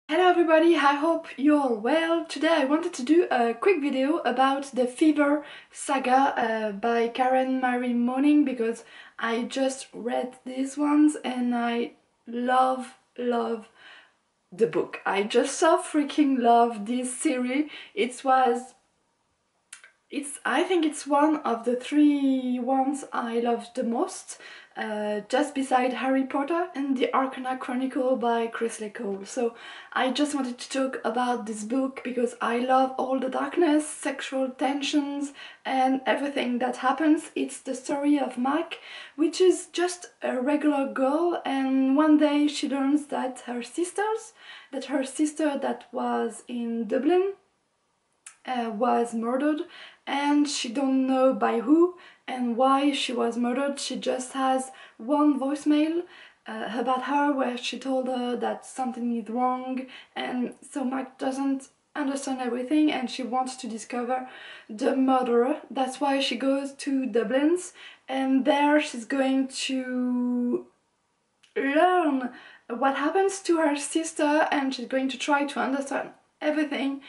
Hello everybody, I hope you're all well. Today I wanted to do a quick video about the Fever saga by Karen Marie Moning because I just read these ones and I love the book. I just so freaking love this series. I think it's one of the three ones I loved the most, just beside Harry Potter and the Arcana Chronicle by Chris Cole. So I just wanted to talk about this book because I love all the darkness, sexual tensions and everything that happens. It's the story of Mac, which is just a regular girl, and one day she learns that her sister that was in Dublin was murdered, and she don't know by who and why she was murdered. She just has one voicemail about her where she told her that something is wrong, and so Mac doesn't understand everything and she wants to discover the murderer. That's why she goes to Dublin's, and there she's going to learn what happens to her sister and she's going to try to understand everything.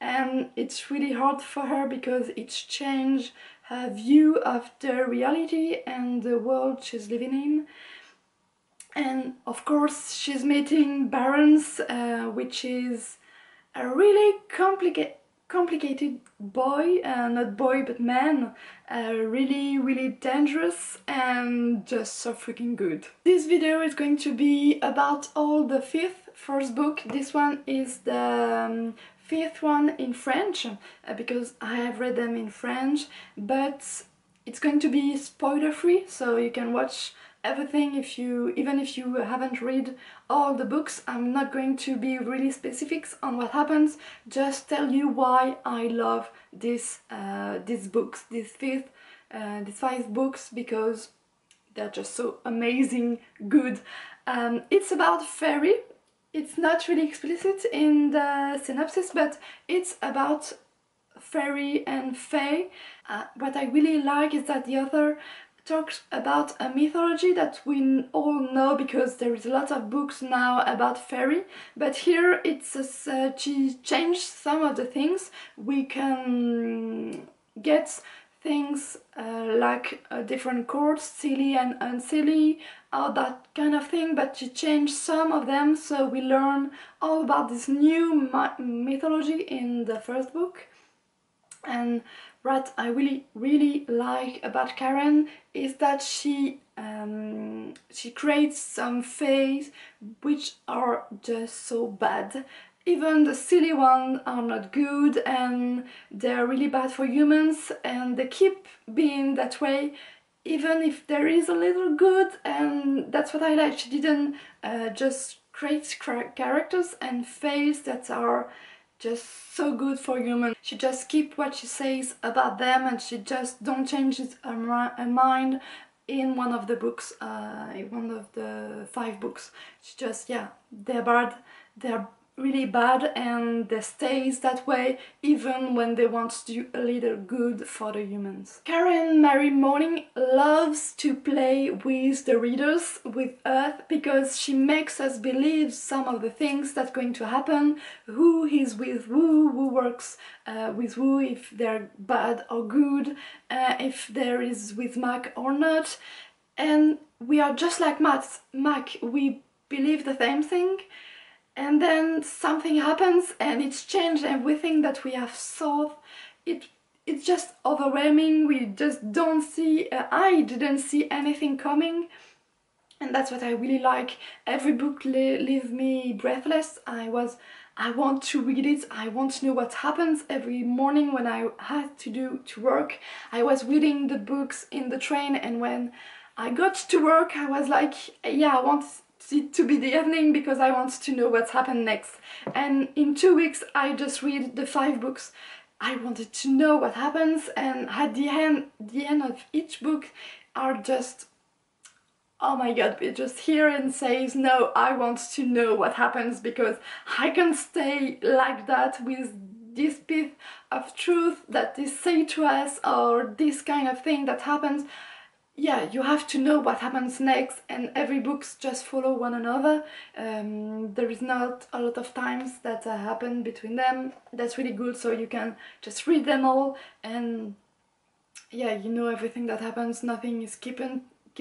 And it's really hard for her because it's changed her view of the reality and the world she's living in. And of course she's meeting Barrons, which is a really complicated boy, not boy but man, really dangerous and just so freaking good. This video is going to be about all the first book. This one is the fifth one in French, because I have read them in French, but it's going to be spoiler free, so you can watch everything even if you haven't read all the books. I'm not going to be really specifics on what happens, just tell you why I love these books, these five books, because they're just so amazing good. It's about fairy. It's not really explicit in the synopsis, but it's about fairy and fae. What I really like is that the author talks about a mythology that we all know because there is a lot of books now about fairy, but here it's she changed some of the things. We can get things like different chords, silly and unsilly, or that kind of thing, but she changed some of them, so we learn all about this new mythology in the first book. And what I really like about Karen is that she creates some fays which are just so bad. Even the silly ones are not good and they're really bad for humans, and they keep being that way even if there is a little good. And that's what I like. She didn't just create characters and fays that are just so good for humans. She just keep what she says about them, and she just don't change her mind in one of the books, in one of the five books. She just, yeah, they're bad, they're really bad, and they stays that way even when they want to do a little good for the humans. Karen Marie Moning loves to play with the readers, with Earth, because she makes us believe some of the things that's going to happen, who is with who works with who, if they're bad or good, if there is with Mac or not. And we are just like Mac, we believe the same thing, and then something happens and it's changed everything that we have thought. It's just overwhelming. We just don't see, I didn't see anything coming, and that's what I really like. Every book leaves me breathless. I want to read it, I want to know what happens. Every morning when I had to work, I was reading the books in the train, and when I got to work I was like, yeah, I want it to be the evening because I want to know what's happened next. And in 2 weeks I just read the 5 books. I wanted to know what happens, and at the end of each book are just, oh my god, it just here and says, no, I want to know what happens, because I can stay like that with this bit of truth that they say to us, or this kind of thing that happens. yeah, you have to know what happens next, and every books just follow one another. There is not a lot of times that happen between them. That's really good, so you can just read them all, and yeah, you know everything that happens. Nothing is keep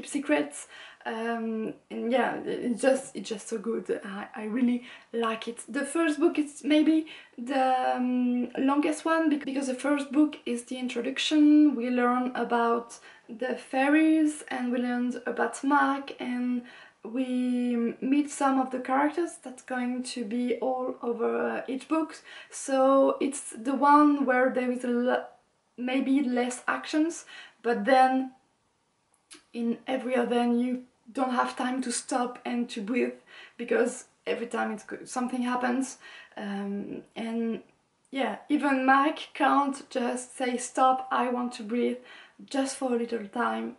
secrets. And yeah, it's just so good. I really like it. The first book is maybe the longest one, because the first book is the introduction. We learn about the fairies, and we learn about Mac, and we meet some of the characters that's going to be all over each book. So it's the one where there is maybe less actions, but then in every other you don't have time to stop and to breathe, because every time something happens. And yeah, even Mike can't just say stop, I want to breathe, just for a little time,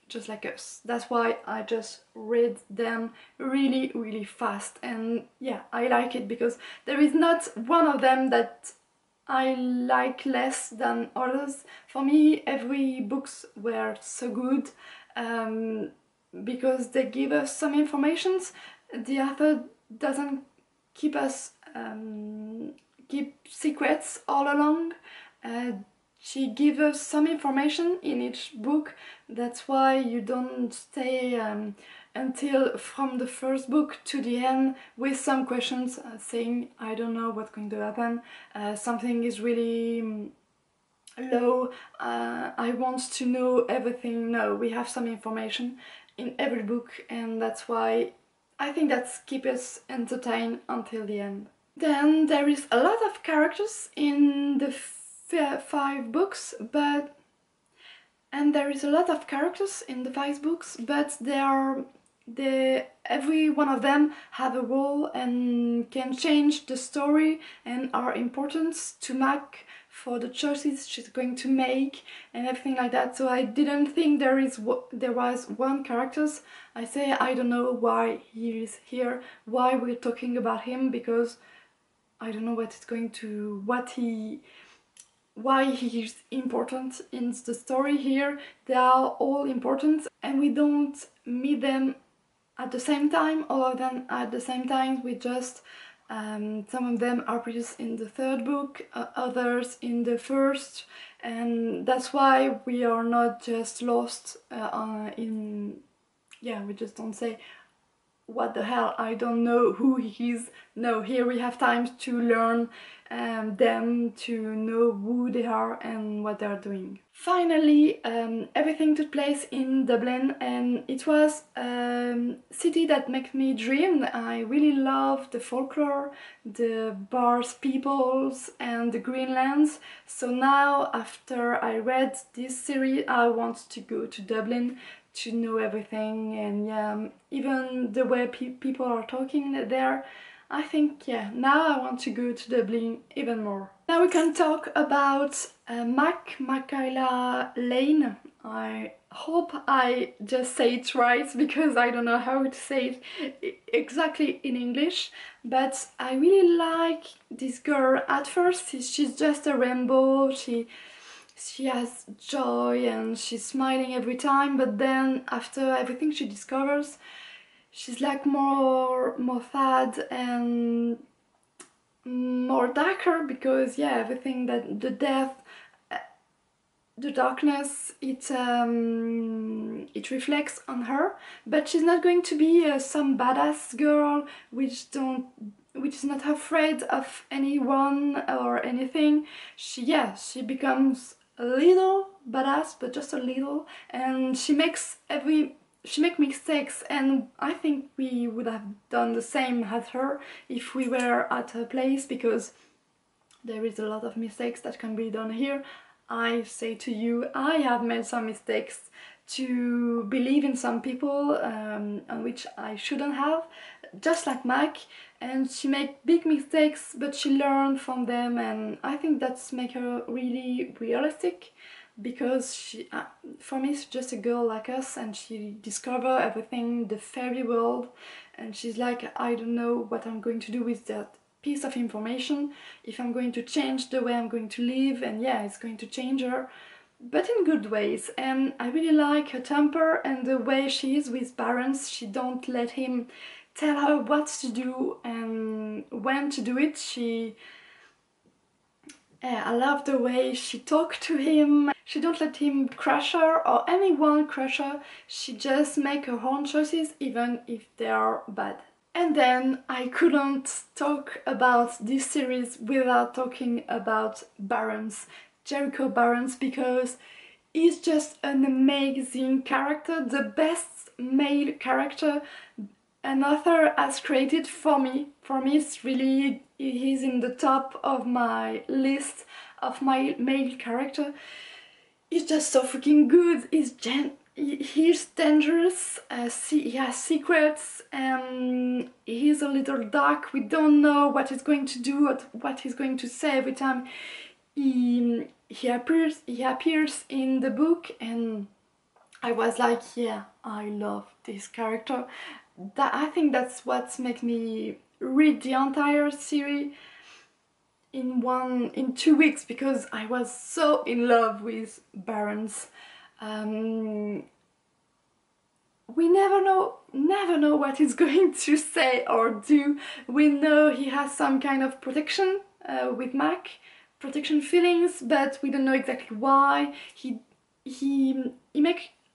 just like us. That's why I just read them really, really fast. And yeah, I like it because there is not one of them that I like less than others. For me, every books were so good, because they give us some informations. The author doesn't keep us keep secrets all along. She gives us some information in each book. That's why you don't stay until from the first book to the end with some questions, saying I don't know what's going to happen, something is really low, I want to know everything. No, we have some information in every book, and that's why I think that's keep us entertained until the end. Then there is a lot of characters in the 5 books, and there is a lot of characters in the 5 books, but every one of them have a role and can change the story and are important to Mac for the choices she's going to make and everything like that. So I didn't think there was one character. I say I don't know why he is here, why we're talking about him, because I don't know why he is important in the story here. They are all important, and we don't meet them at the same time, all of them at the same time. We just some of them are produced in the 3rd book, others in the 1st, and that's why we are not just lost we just don't say what the hell, I don't know who he is. No, here we have time to learn them, to know who they are and what they are doing. Finally, everything took place in Dublin, and it was a city that makes me dream. I really love the folklore, the bars, peoples, and the Greenlands. So now, after I read this series, I want to go to Dublin to know everything, and yeah, even the way people are talking there. I think, yeah, now I want to go to Dublin even more. Now we can talk about Michaela Lane. I hope I just say it right, because I don't know how to say it exactly in English, but I really like this girl. At first she's just a rainbow, she has joy and she's smiling every time, but then after everything she discovers, she's like more sad and more darker, because yeah, everything that the death, the darkness, it reflects on her. But she's not going to be some badass girl which is not afraid of anyone or anything. She becomes a little badass, but just a little, and she makes mistakes, and I think we would have done the same as her if we were at her place, because there is a lot of mistakes that can be done here. I say to you, I have made some mistakes to believe in some people on which I shouldn't have, just like Mac, and she made big mistakes, but she learned from them, and I think that's make her really realistic, because she, for me, she's just a girl like us, and she discovered everything, the fairy world, and she's like, I don't know what I'm going to do with that piece of information, if I'm going to change the way I'm going to live, and yeah, it's going to change her. but in good ways, and I really like her temper and the way she is with Barrons. She don't let him tell her what to do and when to do it. I love the way she talked to him. She don't let him crush her or anyone crush her. She just make her own choices even if they are bad. And then I couldn't talk about this series without talking about Barrons, Jericho Barrons, because he's just an amazing character, the best male character an author has created for me. For me, it's really, he's in the top of my list of my male character. He's just so freaking good. He's dangerous. He has secrets. He's a little dark. We don't know what he's going to do or what he's going to say every time he appears in the book, and I was like, yeah, I love this character. I think that's what makes me read the entire series in 2 weeks, because I was so in love with Barrons. We never know what he's going to say or do. We know he has some kind of protection with Mac, protection feelings, but we don't know exactly why. He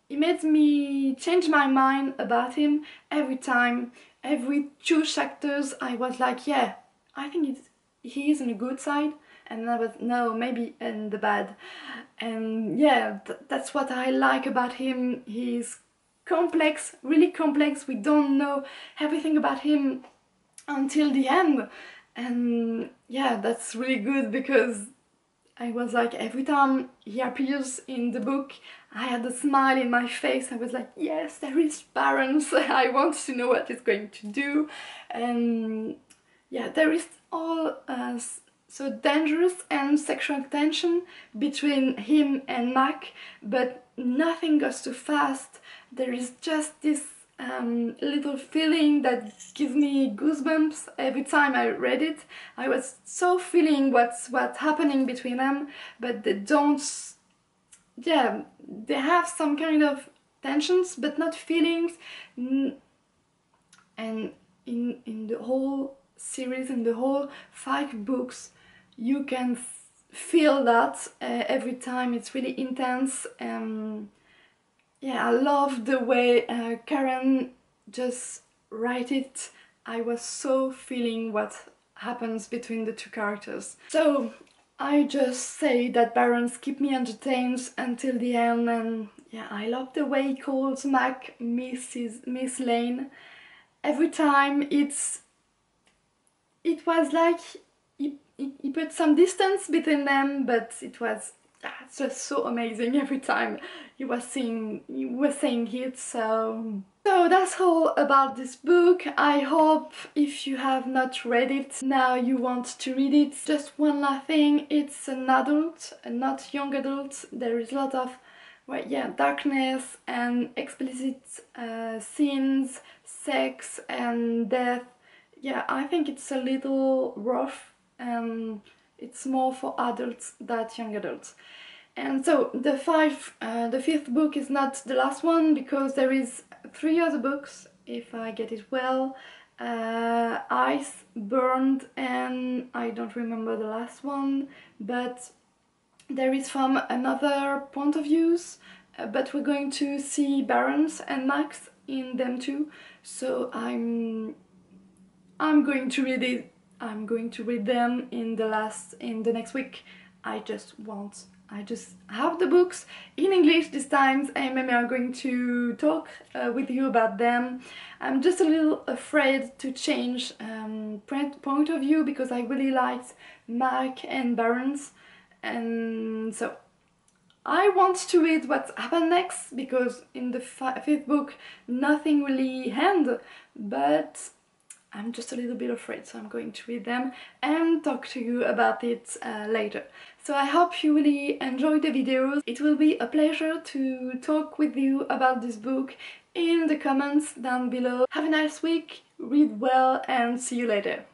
made me change my mind about him every time. Every 2 chapters I was like, yeah, I think he is in a good side, and I was, no, maybe in the bad. And yeah, that's what I like about him. He's complex, really complex. We don't know everything about him until the end, and yeah, that's really good, because I was like, every time he appears in the book, I had a smile in my face. I was like, yes, there is Barrons. I want to know what he's going to do. And yeah, there is all so dangerous and sexual tension between him and Mac, but nothing goes too fast. There is just this little feeling that gives me goosebumps every time I read it. I was so feeling what's happening between them, but they don't. Yeah, they have some kind of tensions, but not feelings. And in the whole series, in the whole 5 books, you can feel that every time. It's really intense. Yeah, I love the way Karen just write it. I was so feeling what happens between the 2 characters. So I just say that Barrons keep me entertained until the end, and yeah, I love the way he calls Mac Miss Lane. Every time it was like he put some distance between them, but it was it's just so amazing every time he was saying it. So that's all about this book. I hope if you have not read it, now you want to read it. Just one last thing, it's an adult, not young adult. There is a lot of, well, yeah, darkness and explicit scenes, sex and death. Yeah, I think it's a little rough, and it's more for adults than young adults. And so the 5th book is not the last one, because there is 3 other books, if I get it well. Ice, Burned, and I don't remember the last one, but there is from another point of views, but we're going to see Barrons and Max in them too. So I'm going to read it. I'm going to read them in the next week. I just have the books in English this time, and maybe I'm going to talk with you about them. I'm just a little afraid to change point of view, because I really liked Mac and Barrons, and so I want to read what happened next, because in the 5th book nothing really happened, but I'm just a little bit afraid, so I'm going to read them and talk to you about it later. So I hope you really enjoyed the videos. It will be a pleasure to talk with you about this book in the comments down below. Have a nice week, read well, and see you later.